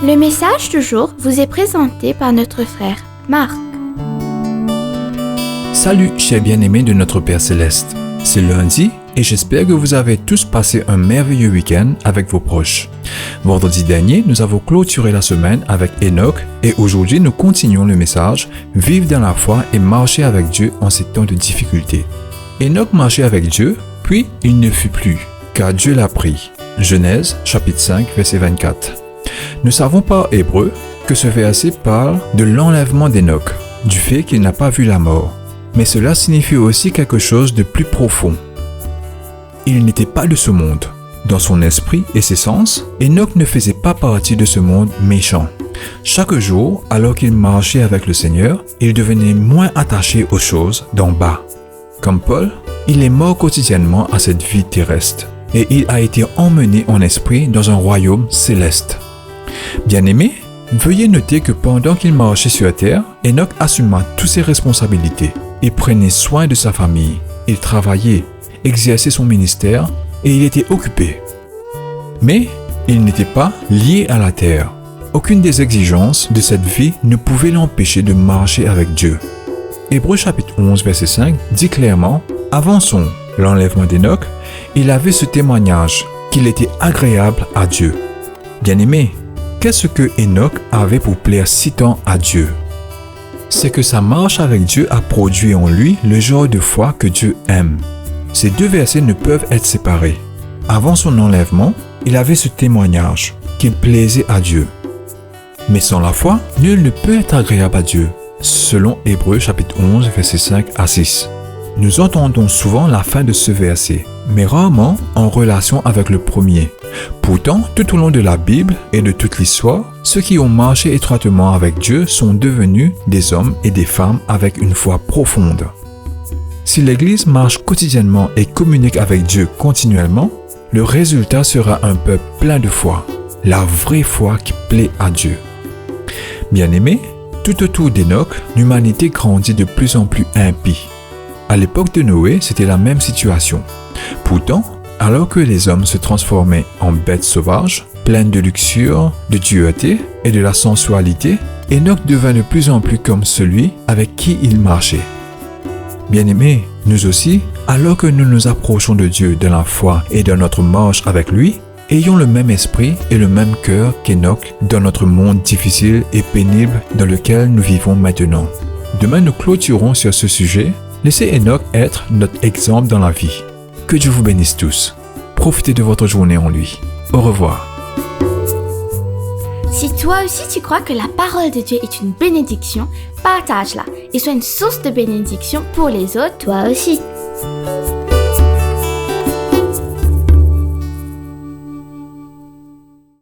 Le message du jour vous est présenté par notre frère Marc. Salut chers bien-aimés de notre Père Céleste. C'est lundi et j'espère que vous avez tous passé un merveilleux week-end avec vos proches. Vendredi dernier, nous avons clôturé la semaine avec Enoch et aujourd'hui nous continuons le message « Vivre dans la foi et marcher avec Dieu en ces temps de difficulté ». Enoch marchait avec Dieu, puis il ne fut plus, car Dieu l'a pris. Genèse chapitre 5 verset 24. Nous savons par Hébreu que ce verset parle de l'enlèvement d'Enoch, du fait qu'il n'a pas vu la mort. Mais cela signifie aussi quelque chose de plus profond. Il n'était pas de ce monde. Dans son esprit et ses sens, Enoch ne faisait pas partie de ce monde méchant. Chaque jour, alors qu'il marchait avec le Seigneur, il devenait moins attaché aux choses d'en bas. Comme Paul, il est mort quotidiennement à cette vie terrestre et il a été emmené en esprit dans un royaume céleste. Bien-aimés, veuillez noter que pendant qu'il marchait sur la terre, Enoch assuma toutes ses responsabilités. Il prenait soin de sa famille, il travaillait, exerçait son ministère et il était occupé. Mais il n'était pas lié à la terre. Aucune des exigences de cette vie ne pouvait l'empêcher de marcher avec Dieu. Hébreux chapitre 11 verset 5 dit clairement « Avant l'enlèvement d'Enoch, il avait ce témoignage qu'il était agréable à Dieu. » Bien-aimé, qu'est-ce que Enoch avait pour plaire si tant à Dieu? C'est que sa marche avec Dieu a produit en lui le genre de foi que Dieu aime. Ces deux versets ne peuvent être séparés. Avant son enlèvement, il avait ce témoignage qu'il plaisait à Dieu. Mais sans la foi, nul ne peut être agréable à Dieu, selon Hébreux chapitre 11 versets 5 à 6. Nous entendons souvent la fin de ce verset, mais rarement en relation avec le premier. Pourtant, tout au long de la Bible et de toute l'histoire, ceux qui ont marché étroitement avec Dieu sont devenus des hommes et des femmes avec une foi profonde. Si l'Église marche quotidiennement et communique avec Dieu continuellement, le résultat sera un peuple plein de foi, la vraie foi qui plaît à Dieu. Bien-aimés, tout autour d'Enoch, l'humanité grandit de plus en plus impie. À l'époque de Noé, c'était la même situation. Pourtant, alors que les hommes se transformaient en bêtes sauvages, pleines de luxure, de dureté et de la sensualité, Enoch devint de plus en plus comme celui avec qui il marchait. Bien-aimés, nous aussi, alors que nous nous approchons de Dieu dans la foi et dans notre marche avec lui, ayons le même esprit et le même cœur qu'Enoch dans notre monde difficile et pénible dans lequel nous vivons maintenant. Demain, nous clôturons sur ce sujet. Laissez Enoch être notre exemple dans la vie. Que Dieu vous bénisse tous. Profitez de votre journée en lui. Au revoir. Si toi aussi tu crois que la parole de Dieu est une bénédiction, partage-la et sois une source de bénédiction pour les autres, toi aussi.